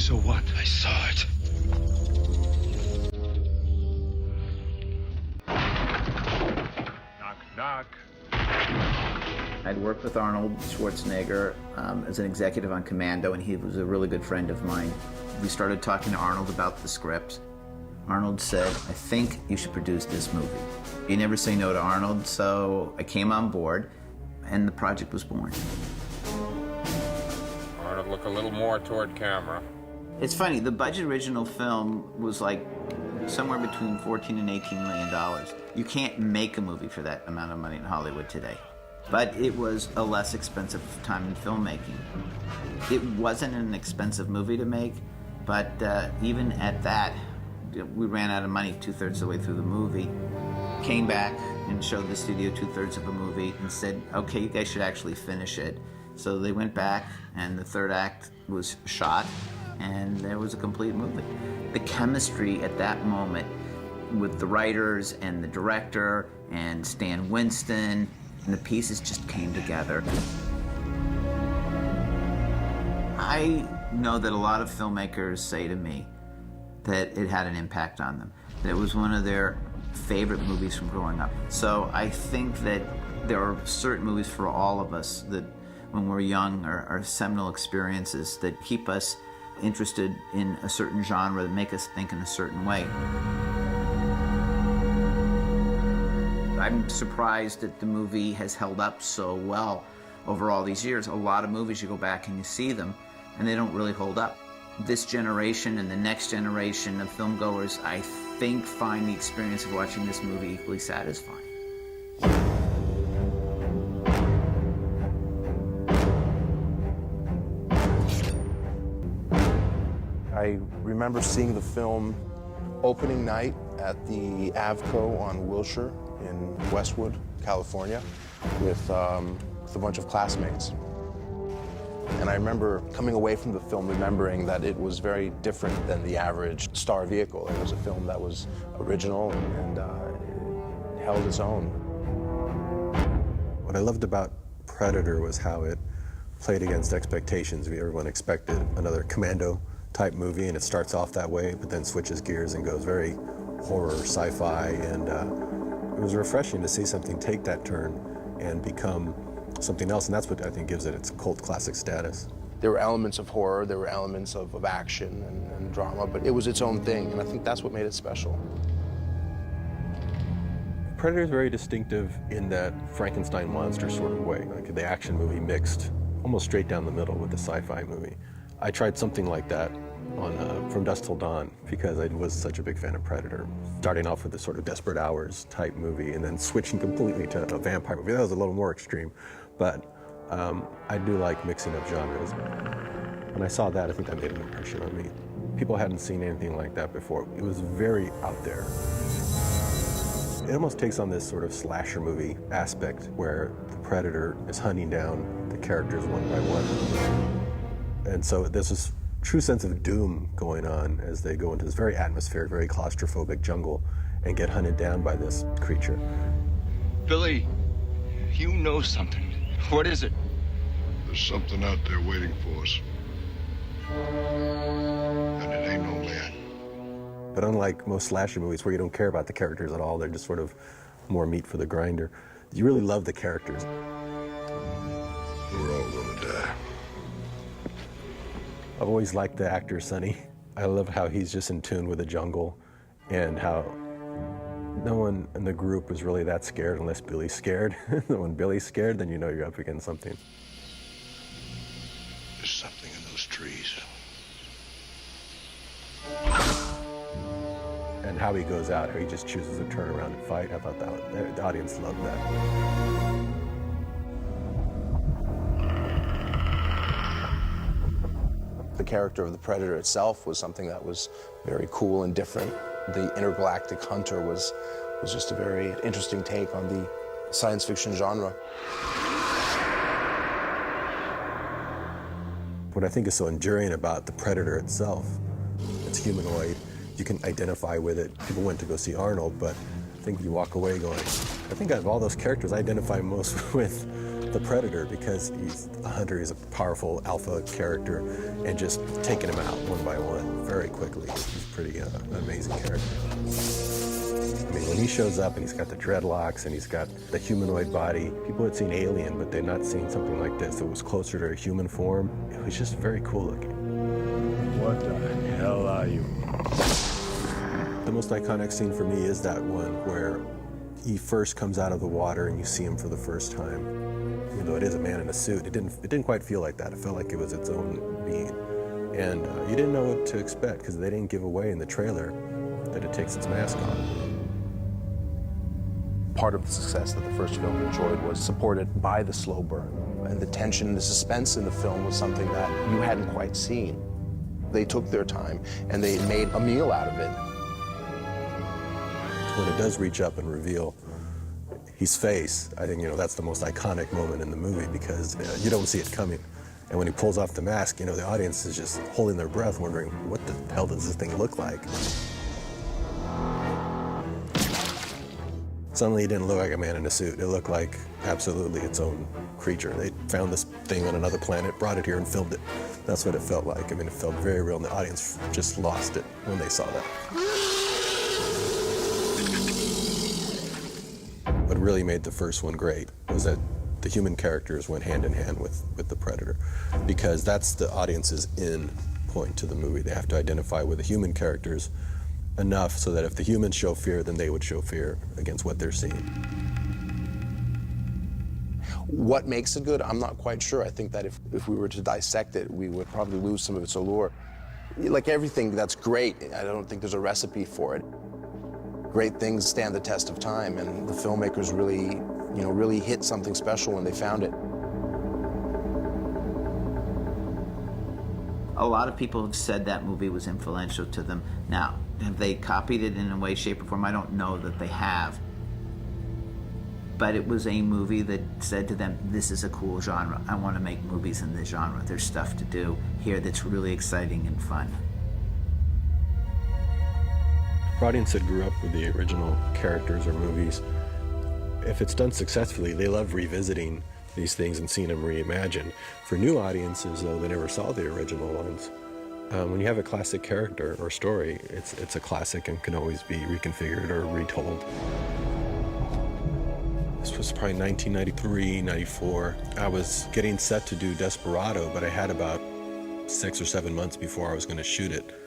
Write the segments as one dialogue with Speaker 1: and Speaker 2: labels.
Speaker 1: So what?
Speaker 2: I saw it.
Speaker 1: Knock, knock.
Speaker 3: I'd worked with Arnold Schwarzenegger as an executive on Commando, and he was a really good friend of mine. We started talking to Arnold about the script. Arnold said, I think you should produce this movie. You never say no to Arnold, so I came on board, and the project was born.
Speaker 4: Arnold, look a little more toward camera.
Speaker 3: It's funny, the budget original film was like somewhere between $14 and $18 million. You can't make a movie for that amount of money in Hollywood today. But it was a less expensive time in filmmaking. It wasn't an expensive movie to make, but even at that, we ran out of money 2/3 of the way through the movie. Came back and showed the studio 2/3 of a movie and said, okay, you guys should actually finish it. So they went back and the third act was shot and there was a complete movie. The chemistry at that moment with the writers and the director and Stan Winston, and the pieces just came together. I know that a lot of filmmakers say to me that it had an impact on them, that it was one of their favorite movies from growing up. So I think that there are certain movies for all of us that when we're young are seminal experiences that keep us interested in a certain genre, that make us think in a certain way. I'm surprised that the movie has held up so well over all these years. A lot of movies, you go back and you see them, and they don't really hold up. This generation and the next generation of filmgoers, I think, find the experience of watching this movie equally satisfying.
Speaker 5: I remember seeing the film opening night at the Avco on Wilshire in Westwood, California, with a bunch of classmates. And I remember coming away from the film remembering that it was very different than the average star vehicle. It was a film that was original and it held its own.
Speaker 6: What I loved about Predator was how it played against expectations. Everyone expected another Commando type movie, and it starts off that way, but then switches gears and goes very horror, sci-fi, and it was refreshing to see something take that turn and become something else, and that's what I think gives it its cult classic status.
Speaker 5: There were elements of horror, there were elements of action and drama, but it was its own thing, and I think that's what made it special.
Speaker 6: Predator is very distinctive in that Frankenstein monster sort of way, like the action movie mixed almost straight down the middle with the sci-fi movie. I tried something like that on From Dusk Till Dawn because I was such a big fan of Predator. Starting off with this sort of Desperate Hours type movie and then switching completely to a vampire movie. That was a little more extreme, but I do like mixing up genres. When I saw that, I think that made an impression on me. People hadn't seen anything like that before. It was very out there. It almost takes on this sort of slasher movie aspect where the Predator is hunting down the characters one by one. And so there's this true sense of doom going on as they go into this very atmospheric, very claustrophobic jungle and get hunted down by this creature.
Speaker 2: Billy, you know something. What is it?
Speaker 7: There's something out there waiting for us. And it ain't no man.
Speaker 6: But unlike most slasher movies where you don't care about the characters at all, they're just sort of more meat for the grinder, you really love the characters.
Speaker 7: We're all gonna die.
Speaker 6: I've always liked the actor Sonny. I love how he's just in tune with the jungle and how no one in the group is really that scared unless Billy's scared. When Billy's scared, then you know you're up against something.
Speaker 7: There's something in those trees.
Speaker 6: And how he goes out, how he just chooses to turn around and fight. I thought the audience loved that.
Speaker 5: The character of the Predator itself was something that was very cool and different. The intergalactic hunter was just a very interesting take on the science fiction genre.
Speaker 6: What I think is so enduring about the Predator itself, it's humanoid, you can identify with it. People went to go see Arnold, but I think you walk away going, I think out of all those characters, I identify most with the Predator because he's a hunter, he's a powerful alpha character, and just taking him out one by one very quickly. He's pretty amazing character. I mean, when he shows up and he's got the dreadlocks and he's got the humanoid body, people had seen Alien, but they'd not seen something like this. It was closer to a human form. It was just very cool looking.
Speaker 1: What the hell are you?
Speaker 6: The most iconic scene for me is that one where he first comes out of the water and you see him for the first time. Even though it is a man in a suit, it didn't quite feel like that. It felt like it was its own being. And you didn't know what to expect because they didn't give away in the trailer that it takes its mask off.
Speaker 5: Part of the success that the first film enjoyed was supported by the slow burn. And the tension, the suspense in the film was something that you hadn't quite seen. They took their time and they made a meal out of it.
Speaker 6: When it does reach up and reveal his face, I think, that's the most iconic moment in the movie because you don't see it coming. And when he pulls off the mask, the audience is just holding their breath, wondering, what the hell does this thing look like? Suddenly, he didn't look like a man in a suit. It looked like absolutely its own creature. They found this thing on another planet, brought it here, and filmed it. That's what it felt like. I mean, it felt very real, and the audience just lost it when they saw that. What really made the first one great was that the human characters went hand in hand with the Predator, because that's the audience's in point to the movie. They have to identify with the human characters enough so that if the humans show fear, then they would show fear against what they're seeing.
Speaker 5: What makes it good, I'm not quite sure. I think that if we were to dissect it, we would probably lose some of its allure. Like everything that's great, I don't think there's a recipe for it. Great things stand the test of time, and the filmmakers really hit something special when they found it.
Speaker 3: A lot of people have said that movie was influential to them. Now, have they copied it in a way, shape, or form? I don't know that they have. But it was a movie that said to them, this is a cool genre. I want to make movies in this genre. There's stuff to do here that's really exciting and fun.
Speaker 6: For audience that grew up with the original characters or movies, if it's done successfully, they love revisiting these things and seeing them reimagined. For new audiences, though, they never saw the original ones. When you have a classic character or story, it's a classic and can always be reconfigured or retold. This was probably 1993, 94. I was getting set to do Desperado, but I had about 6 or 7 months before I was going to shoot it.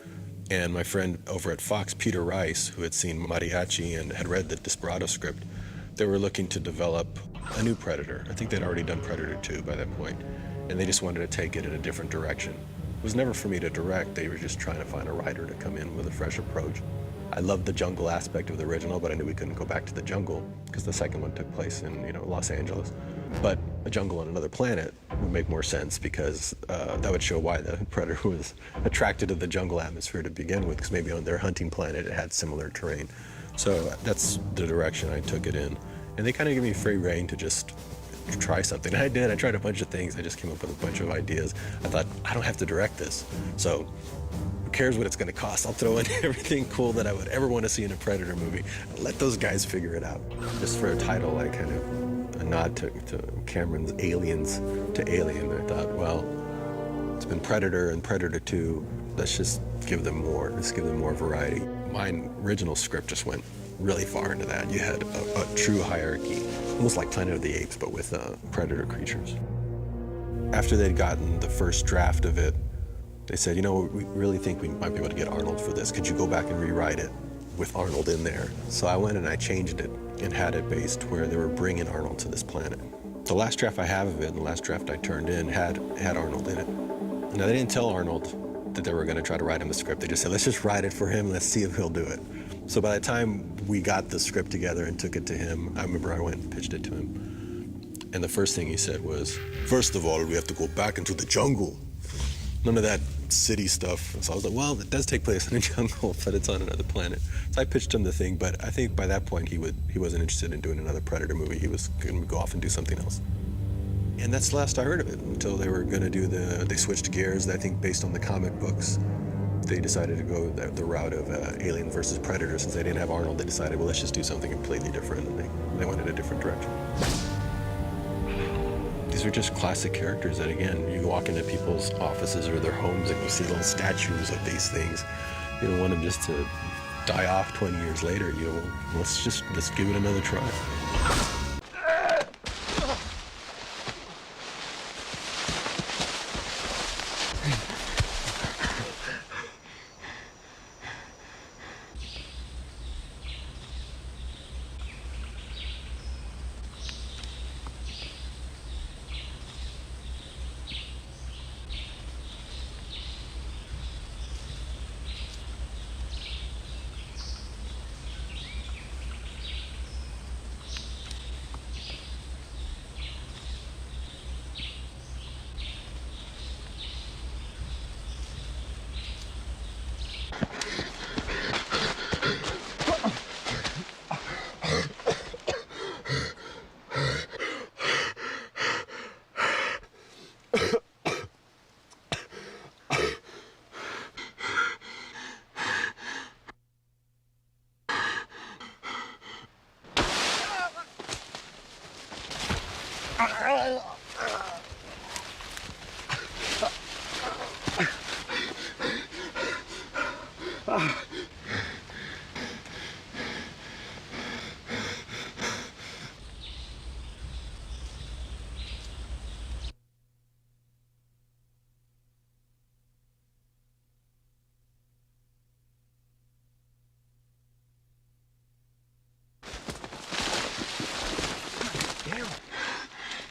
Speaker 6: And my friend over at Fox, Peter Rice, who had seen Mariachi and had read the Desperado script, they were looking to develop a new Predator. I think they'd already done Predator 2 by that point, and they just wanted to take it in a different direction. It was never for me to direct. They were just trying to find a writer to come in with a fresh approach. I loved the jungle aspect of the original, but I knew we couldn't go back to the jungle because the second one took place in Los Angeles. But a jungle on another planet would make more sense because that would show why the Predator was attracted to the jungle atmosphere to begin with, because maybe on their hunting planet it had similar terrain. So that's the direction I took it in. And they kind of gave me free rein to just try something. And I did. I tried a bunch of things. I just came up with a bunch of ideas. I thought, I don't have to direct this. So who cares what it's going to cost? I'll throw in everything cool that I would ever want to see in a Predator movie. Let those guys figure it out. Just for a title, I kind of a nod to Cameron's Aliens to Alien. I thought, well, it's been Predator and Predator 2. Let's just give them more. Let's give them more variety. My original script just went really far into that. You had a true hierarchy, almost like Planet of the Apes, but with predator creatures. After they'd gotten the first draft of it, they said, we really think we might be able to get Arnold for this. Could you go back and rewrite it with Arnold in there? So I went and I changed it and had it based where they were bringing Arnold to this planet. The last draft I have of it, and the last draft I turned in, had Arnold in it. Now, they didn't tell Arnold that they were going to try to write him the script. They just said, let's just write it for him. Let's see if he'll do it. So by the time we got the script together and took it to him, I remember I went and pitched it to him. And the first thing he said was, first of all, we have to go back into the jungle. None of that city stuff. So I was like, well, it does take place in a jungle, but it's on another planet. So I pitched him the thing, but I think by that point he wasn't interested in doing another Predator movie. He was going to go off and do something else. And that's the last I heard of it until they were going to do they switched gears. I think based on the comic books, they decided to go the route of Alien versus Predator. Since they didn't have Arnold, they decided, well, let's just do something completely different, and they went in a different direction. these are just classic characters that, again, you walk into people's offices or their homes and you see little statues of these things. You don't want them just to die off 20 years later. You know, let's give it another try.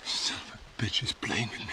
Speaker 7: Son of a bitch is blaming me.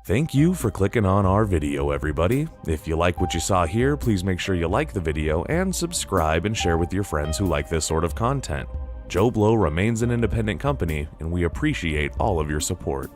Speaker 8: Thank you for clicking on our video, everybody. If you like what you saw here, please make sure you like the video and subscribe and share with your friends who like this sort of content. Joblo remains an independent company, and we appreciate all of your support.